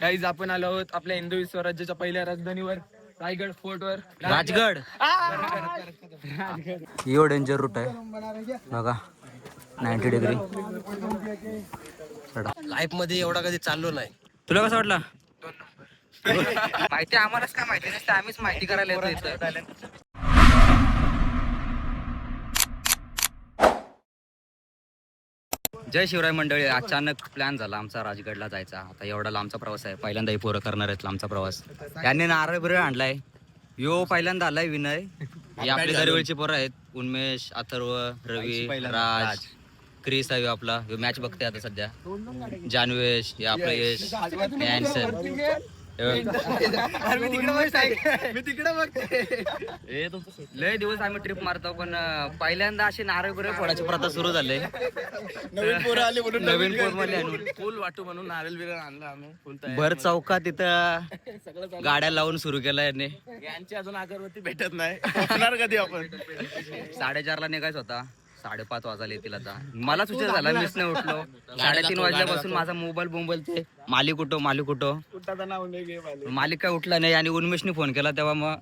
Guys आपण आलो आहोत आपल्या हिंदवी स्वराज्याच्या पहिल्या राजधानीवर रायगड फोर्ट वर. राजगड यो डेंजर रूट आहे बघा 90 डिग्री. लाईफ मध्ये एवढा कधी चाललो नाही. तुला कसं वाटलं? माहिती आम्हालाच काय माहिती नसते, आम्हीच माहिती करायला येतो इथं. जय शिवराय मंडळी. अचानक प्लॅन झाला आमचा राजगडला जायचा. आता एवढा लांबचा प्रवास आहे, पहिल्यांदा पोरं करणार आहेत लांबचा प्रवास. यांनी नारळ बिरळ आणलाय. यो पहिल्यांदा आलाय विनय. हे आपले दरवेळचे पोरं आहेत, उन्मेष, अथर्व, रवी, राज, क्रिस आहे आपला. मॅच बघते आता सध्या. जानवेश, हे आपलं यश, नॅन्सन. लय दिवस आम्ही ट्रिप मारतो, पण पहिल्यांदा अशी नारळ बिरळ फोडायची प्रथा सुरू झाले. नवीन पोर मध्ये फुल वाटू म्हणून नारळ बिरळ आणला आम्ही. फुल भर चौकात तिथं गाड्या लावून सुरू केला याने. यांची अजून अगरबत्ती भेटत नाही. कधी आपण 4:30ला निघायचं होता, 5:30 वाजले येतील. आता मलाच उशीर झाला, मीच नाही उठलो. 3:30 वाजल्यापासून माझा मोबाईल ते मालिक कुठं मालिक काय उठला नाही. आणि उन्मेषने फोन केला तेव्हा मग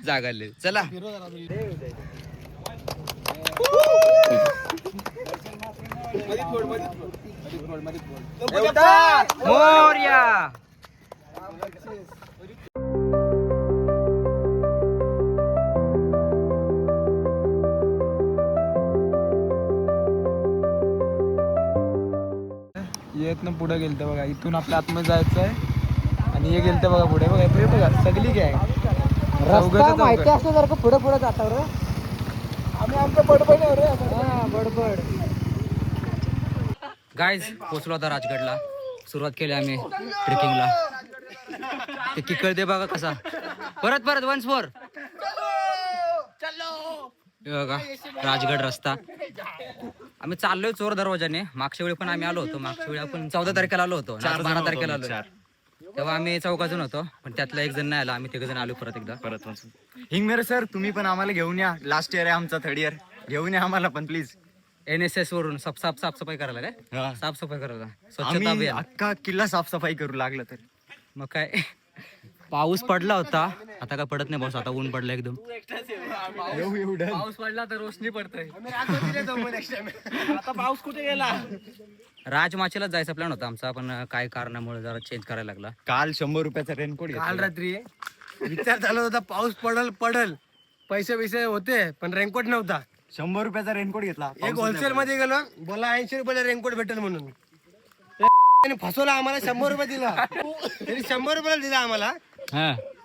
जागाले. चला मोरया. येत पुढे गेलते बघा. इथून आपल्या आतमध्ये जायचं आहे आणि हे गेलते बघा पुढे. बघा पुढे बघा सगळी काय माहिती असतो जर का पुढे पुढे जाता रे. आम्ही आमचं बडबड बडबड. गाईज पोचलो आता राजगडला. सुरुवात केली आम्ही ट्रेकिंगला. ते किकळ दे बघा कसा. परत वन्स मोर. बघा राजगड रस्ता. आम्ही चाललोय चोर दरवाजाने. मागच्या वेळी पण आम्ही आलो होतो. मागच्या वेळी आपण 14 तारखेला आलो होतो, 12 तारखेला आलो. तेव्हा आम्ही 4 जण होतो, पण त्यातला 1 जण नाही आला. आम्ही 3 जण आलो परत. हिंगमेर सर, तुम्ही पण आम्हाला घेऊन या. लास्ट इयर आहे आमचा, 3rd इयर. घेऊन या आम्हाला पण प्लीज. NSS वरून साफसफाई करायला काय? साफसफाई करायला, स्वच्छता आम्ही अभियान. अख्खा किल्ला साफसफाई करू लागलं तर. मग काय पाऊस पडला होता, आता काय पडत नाही पाऊस. आता ऊन पडलं एकदम. पाऊस पडला तर रोशनी पडतंय. आता पाऊस कुठे गेला? राजमाचीलाच जायचा प्लॅन होता आमचा, पण काय कारणामुळे जरा चेंज करायला लागला. काल 100 रुपयाचा रेनकोट काल रात्री विचार झाला होता पाऊस पडल पैसे होते, पण रेनकोट नव्हता. 100 रुपयाचा रेनकोट घेतला. एक होलसेल मध्ये गेलो, बोला 80 रुपयाला रेनकोट भेटेल म्हणून. फसवला आम्हाला. 100 रुपये दिला. तरी 100 रुपयाला दिला आम्हाला.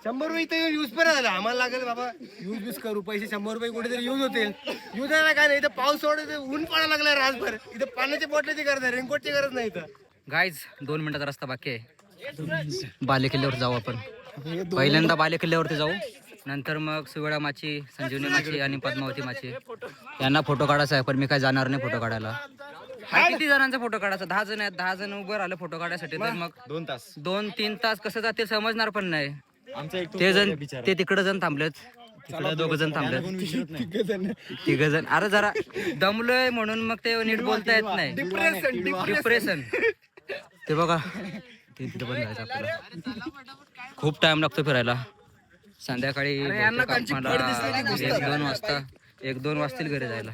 100 रुपये इथं युज पण झाला. आम्हाला लागेल बाबा युज करू, पैसे 100 रुपये कुठेतरी युज होतील. युज आहे काय नाही. इथं पाऊस सोडत ऊन पडायला लागला रातभर. इथं पाण्याच्या बॉटलची गरज आहे, रेनकोटची गरज नाही इथं. गाईज 2 मिनिटाचा रस्ता बाकी आहे. बाले किल्ल्यावर जाऊ आपण. पहिल्यांदा बाले किल्ल्यावरती जाऊ, नंतर मग सुवेळा माची, संजीवनी माची आणि पद्मावती माची. यांना फोटो काढायचा आहे, पण मी काय जाणार नाही फोटो काढायला. किती जणांचा फोटो काढायचा? 10 जण आहेत. 10 जण उभं राहिले फोटो काढायसाठी, तर मग 2-3 तास कसं जातील समजणार पण नाही. ते तिकडे जण थांबलेत, तिकडे 2 जण थांबलेत, 3 जण. अरे जरा दमलोय म्हणून मग ते नीट बोलता येत नाही. डिप्रेशन. ते बघा तिथे पण जायचं आपल्याला. खूप टाइम लागतो फिरायला. संध्याकाळी 1-2 वाजतील घरी जायला.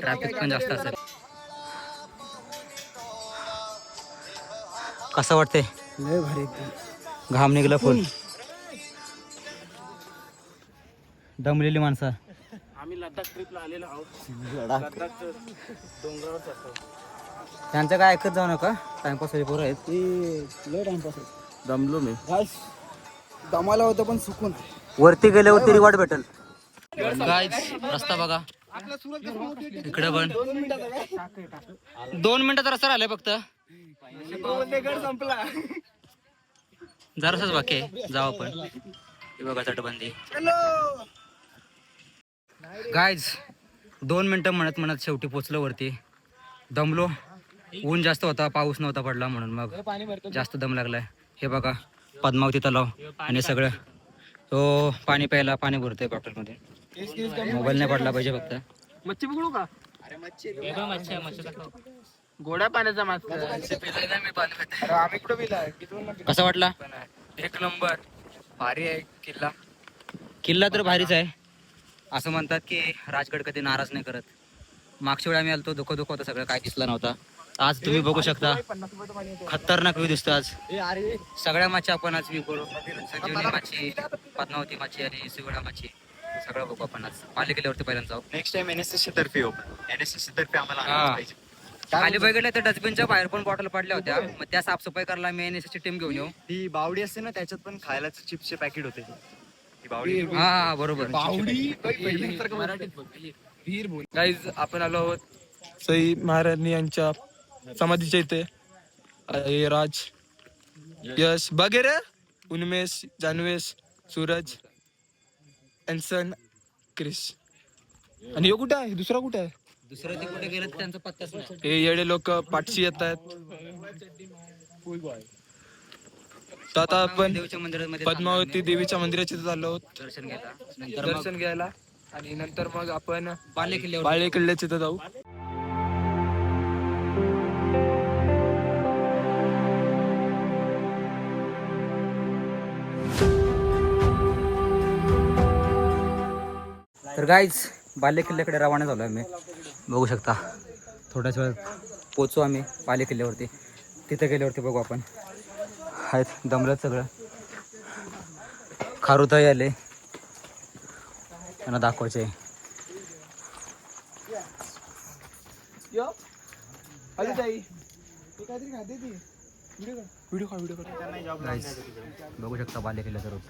ट्रॅफिक पण जास्त असेल. कसं वाटतंय? लय भारी. घाम निघला फुल. दमलेली माणसं. आम्ही लडाख ट्रिपला आलेलो आहोत. डोंगरावर चढतो. त्यांचं काय ऐकत जाऊ नका, टाइमपास पोरं आहेत. लय टाइमपास. दमलो मी. दमाला होतं पण सुकून. वरती गेल्यावरती रिवॉर्ड भेटल. गाईज रस्ता बघा इकडे पण 2 मिनिटाचा रस्ता राहिलाय फक्त. संपला. जरासच बाकी आहे, जाऊ आपण. हे बघा तटबंदी. गाईज 2 मिनिटं म्हणत शेवटी पोचलो वरती. दमलो. ऊन जास्त होता, पाऊस नव्हता पडला म्हणून मग जास्त दम लागलाय. हे बघा पद्मावती तलाव आणि सगळं. तो पाणी प्यायला पाणी भरतोय बॉटलमध्ये. मोबाईल नाही पडला पाहिजे फक्त. मच्छी पकडू का? गोड्या पाण्याचा मास्तर अरे आम्ही कुठं पिलाय कसा वाटला? एक नंबर भारी आहे किल्ला. किल्ला तर भारीच आहे. असं म्हणतात की राजगड कधी नाराज नाही करत. मागच्या वेळी आम्ही आलतो धुकं होतं सगळं, काय दिसलं नव्हता. आज तुम्ही बघू शकता खतरनाक व्ह्यू दिसतो. आज सगळ्या माची आपण आज व्ह्यू करू. संजीवनी माची, पद्मावती माची आणि शिवडा माची सगळं बघू आपण आज. पालिकेल्यावरती पहिल्यांदा जाऊ. नेक्स्ट टाइम NSS तर्फे येऊ. NSS तर्फे आम्हाला आणायला पाहिजे. खाली बघितलं तर डस्टबिनच्या बाहेर पण बॉटल पडल्या होत्या. मग त्या साफसफाई करायला मी NSS ची टीम घेऊन येऊ. ती बावडी असते ना, त्याच्यात पण खायला चिप्सचे पॅकेट होते. ती बावडी हा बरोबर. गाईज आपण आलो आहोत सई महाराणी यांच्या समाधीच्या इथे. हे राज, यश वगैरे, उन्मेष, जानवेश, सूरज, एन्सन, क्रिश. आणि हे कुठे आहे? दुसरा कुठे आहे? दुसरं ते कुठे गेलं त्यांचा पत्ताच नाही. हे येडे लोक पाठशी येत आहेत. तर आता आपण देवीच्या मंदिरामध्ये पद्मावती देवीच्या मंदिराच्या इथे चाललो आहोत दर्शन घ्यायला. नंतर दर्शन घ्यायला. आणि नंतर मग आपण बाले किल्ल्यावर बाळे किल्ल्याच्या इथे जाऊ. तर गाईज बाले किल्ल्याकडे रवाना झालो आम्ही. बघू शकता थोड्याच वेळात पोचू आम्ही बाले किल्ल्यावरती. तिथे गेल्यावरती बघू आपण. आहेत दमलं सगळं. खारुताई आले, त्यांना दाखवायचे. Guys, बघू शकता बाले किल्ल्याचा रूट.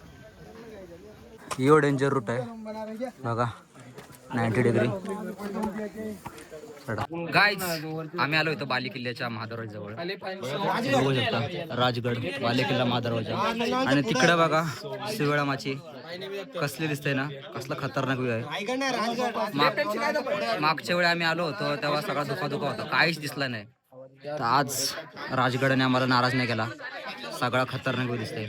यो डेंजर रूट आहे बघा, 90 डिग्री. गाईज आम्ही आलो इथं बाले किल्ल्याच्या महादरवाजा जवळ. बघू शकता राजगड, बाले किल्ला, महादरवाजा. आणि तिकडे बघा शिवळा माची कसली दिसते ना, कसला खतरनाक व्ह्यू आहे. मागच्या वेळी आम्ही आलो होतो तेव्हा सगळा धुका होता, काहीच दिसला नाही. तर आज राजगडाने आम्हाला नाराज नाही केला, सगळा खतरनाक व्ह्यू दिसतंय.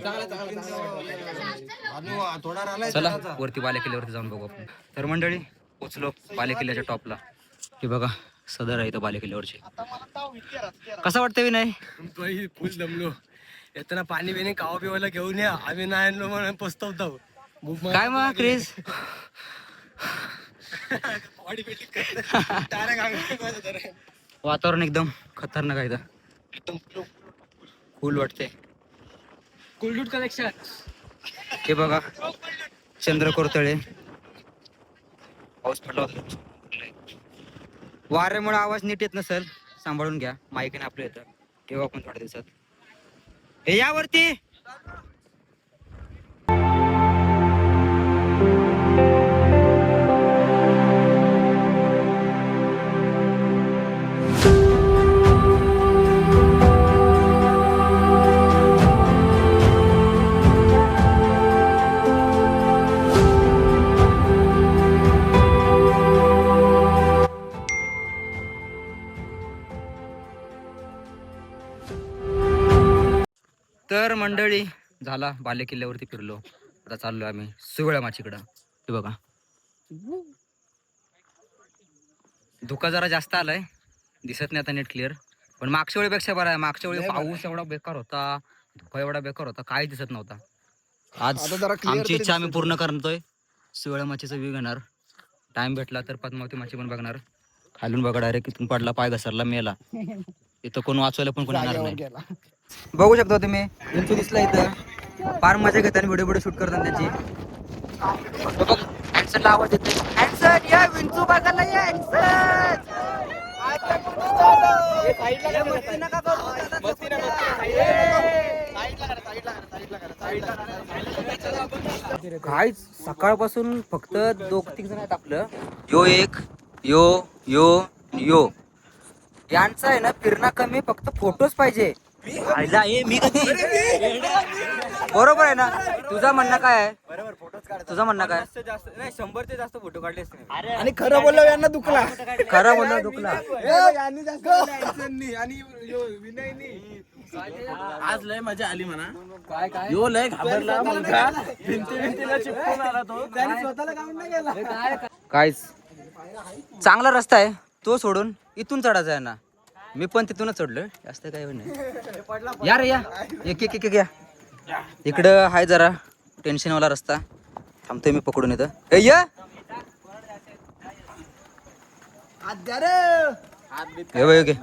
चला वरती बाले किल्ल्यावरती जाऊन बघू आपण. तर मंडळी पोचलो बाले किल्ल्याच्या टॉपला. हे बघा सदर आहे इथं बाले किल्ल्यावरची. कसं वाटतं विनय? फुल दमलो. येताना पाणी बिणी खावा पिवायला घेऊन या. आम्ही नाही आणलो म्हणून पस्तवतो. काय मग क्रिस? वातावरण एकदम खतरनाक आहे इथं. कूल वाटते. कुलडूट कलेक्शन. हे बघा चंद्रकोर तळे. पाऊस पडला होता, वाऱ्यामुळे आवाज नीट येत नसेल, सांभाळून घ्या. माईकने आपलं येतं तेव्हा आपण थोड्या दिवसात. हे यावरती तर मंडळी झाला बाले किल्ल्यावरती फिरलो. आता चाललोय आम्ही सुवळ्या माचीकडं. हे बघा धुका जरा जास्त आलाय, दिसत नाही आता नीट क्लिअर, पण मागच्या वेळेपेक्षा बरा आहे. मागच्या वेळी पाऊस एवढा बेकार होता, धुका एवढा बेकार होता, काही दिसत नव्हता. आज आमची इच्छा आम्ही पूर्ण करतोय. सुवळ्या माचीचा व्ह्यू घेणार. टाइम भेटला तर पद्मावती माची पण बघणार. खालून बघा डायरेक्ट इथून पडला, पाय घसरला, मेला. इथं कोण वाचवायला पण कोण येणार नाही. बघू शकता तुम्ही विंचू दिसला इथं. फार मजा घेतात, व्हिडिओ शूट करतात त्याची. हॅन्सनला आवाज येते, हॅन्सन या विंचू बघायला या. काय सकाळपासून फक्त 2-3 जण आहेत आपलं. यो एक यो यो यो यांचा आहे ना फिरणं कमी, फक्त फोटोज पाहिजे. मी कधी बरोबर आहे ना? तुझं म्हणणं काय आहे? तुझं म्हणणं काय? 100 ते जास्त फोटो काढले असते. आणि खरं बोललो यांना दुखला. खरं बोलला दुखला. आणि आज लय मजा आली म्हणा. काय यो लय घाबरला मुलगा, भिंतीला चिपकून आला तो. त्याने स्वतःला काढून नाही गेला. काय चांगला रस्ता आहे तो सोडून इथून चढायचा आहे ना. मी पण तिथूनच चढलोय, जास्त काही नाही. या रे या, एक या. इकडं हाय जरा टेन्शनवाला रस्ता, थांबतोय मी पकडून इथं. ए या हे बघ, ओके.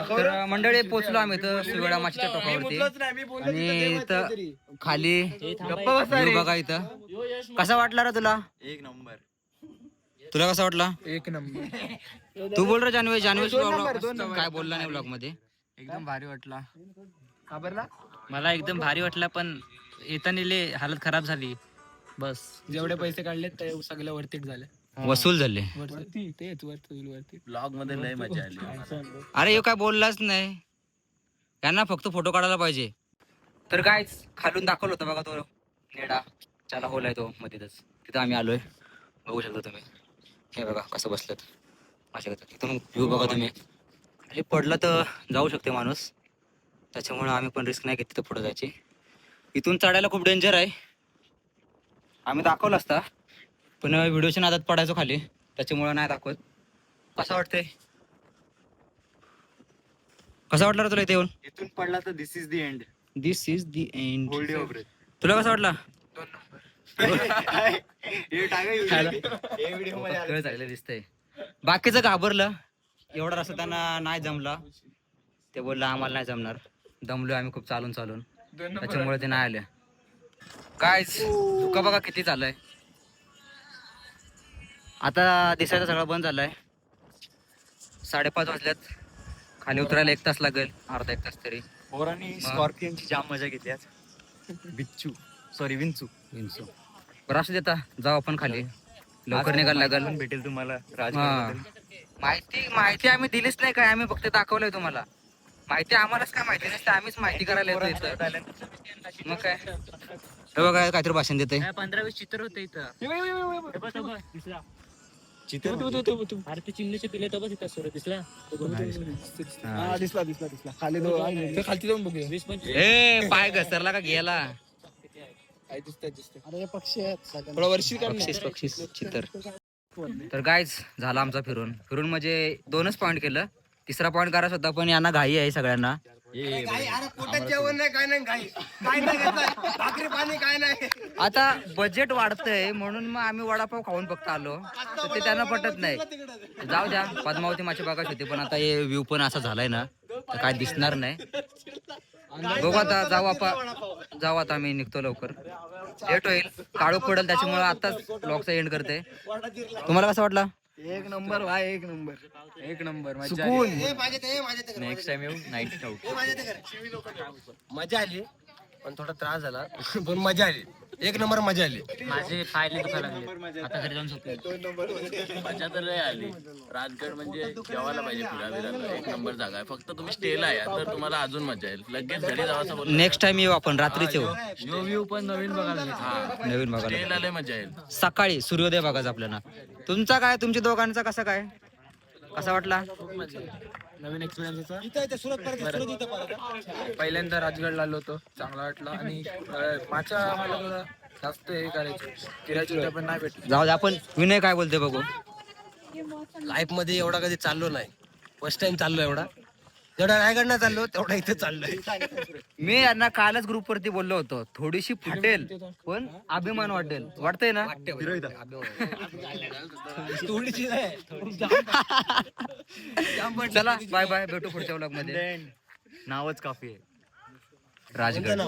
तर मंडळी पोचलो आम्ही इथं सुवेळा माशीच्या टोकावरती. आणि इथं खाली view बघा. इथं कसा वाटला रे तुला? एक नंबर. तुला कसा वाटला? एक नंबर. तू बोल रे जानवेश काय बोलला नाही ब्लॉग मध्ये. एकदम भारी वाटला. मला एकदम भारी वाटला, पण येताना हालत खराब झाली. बस जेवढे पैसे काढले ते सगळे वरतीच झाले. वसूल झाले. वरती तेच वरती. ब्लॉग मध्ये लय मजा आली. अरे ह्यो काय बोललाच नाही, त्यांना फक्त फोटो काढायला पाहिजे. तर काय खालून दाखवलं होतं बघा तो नेडा चाला होल आहे तो मध्येच, तिथं आम्ही आलोय. बघू शकता तुम्ही, हे बघा कसं बसलेत माझ्या. इथून व्ह्यू बघा तुम्ही. हे पडलं तर जाऊ शकते माणूस, त्याच्यामुळे आम्ही पण रिस्क नाही घेत तिथं पुढे जायची. इथून चढायला खूप डेंजर आहे. आम्ही दाखवलं असता, पण व्हिडिओच्या नादात पडायचो खाली, त्याच्यामुळे नाही दाखवत. कसं वाटतंय? कसा वाटला रे तुला इथे येऊन? इथून पडला तर this is the end. This is the end. Hold your breath. तुला कसा वाटला? चांगलं दिसतंय. बाकीचं घाबरलं, एवढा रस्ता त्यांना नाही जमला. ते बोललं आम्हाला नाही जमणार. दमलोय आम्ही खूप चालून, त्याच्यामुळे ते नाही आले. काय धुका बघा किती चाललंय. आता दिसायचं सगळं बंद झालंय. 5:30 वाजल्यात. खाली उतरायला 1 तास लागेल, अर्धा 1 तास तरी. पोरांनी स्कॉर्पियनची जाम मजा घेतली आज. विंचू. बरं असू देता, जाऊ आपण खाली. लवकर निघायला लागेल. भेटेल तुम्हाला हा. राजगड. माहिती आम्ही दिलीच नाही काय, आम्ही फक्त दाखवलंय तुम्हाला. माहिती आम्हालाच काय माहिती नसते, आम्हीच माहिती करायला येतो इथं. मग काय हे बघा काहीतरी भाषण देते. 15-20 चित्र होते इथं. अरे ते चिमणीचे पिले तर बस इथं सुरू दिसला. दिसला खाली खालती जाऊन बघूया. 20-25 ए पाय घसरला का गेला? अरे पक्षी आहेत थोडा वर्षी बक्षीस चित्र. तर गाईज झाला आमचा फिरून म्हणजे 2च पॉईंट केलं. 3रा पॉईंट करायचा होता, पण यांना घाई आहे सगळ्यांना. पोटात जेवण नाही, काय नाही, काय नाही घेतलं, भाकरी पाणी काय नाही. आता बजेट वाढतंय म्हणून मग आम्ही वडापाव खाऊन फक्त आलो, तर ते त्यांना पटत नाही. जाऊ द्या, पद्मावती माची बागाच होती, पण आता हे व्ह्यू पण असा झालाय ना, तर काय दिसणार नाही. बघू आता, जाऊ आता आम्ही निघतो लवकर. लेट होईल, काळोख पडेल, त्याच्यामुळे आताच ब्लॉगचा एंड करते. तुम्हाला कसं वाटलं? एक नंबर भाई, एक नंबर सुकून. नेक्स्ट टाइम येऊ नाईट आउट. मजा आली, पण थोडा त्रास झाला, पण मजा आली. एक नंबर मजा आली. माझे पायले दुखायला लागले. आता घरी जाऊन झोपले. मजा तर लय आली. राजगड म्हणजे जेवायला पाहिजे, फिरायला एक नंबर जागा आहे. फक्त तुम्ही स्टेला या तर तुम्हाला अजून मजा येईल. लगेच घरी जावाचं बोल. नेक्स्ट टाइम येऊ आपण, रात्रीच येऊ. यो व्ह्यू पण नवीन बघायला भेटला. नवीन बघायला स्टेला लय मजा येईल. सकाळी सूर्योदय बघायचं आपल्याला. तुमचा काय, तुमच्या दोघांचा कसा काय, कसा वाटला? नवीन एक्सपिरियन्स पहिल्यांदा राजगडला आलो होतो, चांगला वाटला. आणि माझ्या आम्हाला थोडं जास्त हे करायचे, फिरायची होते, पण नाही भेटली. जाऊ दे, आपण विनय काय बोलते बघू. लाईफ मध्ये एवढा कधी चाललो नाही, फर्स्ट टाइम चाललो एवढा. जेवढा रायगडला चाललो तेवढा इथे चाललोय. मी यांना कालच ग्रुप वरती बोललो होतो, थोडीशी फुटेल पण अभिमान वाटेल. वाटतंय ना? चला बाय बाय, भेटू पुढच्या व्लॉग मध्ये. नावच काफी आहे राजगड.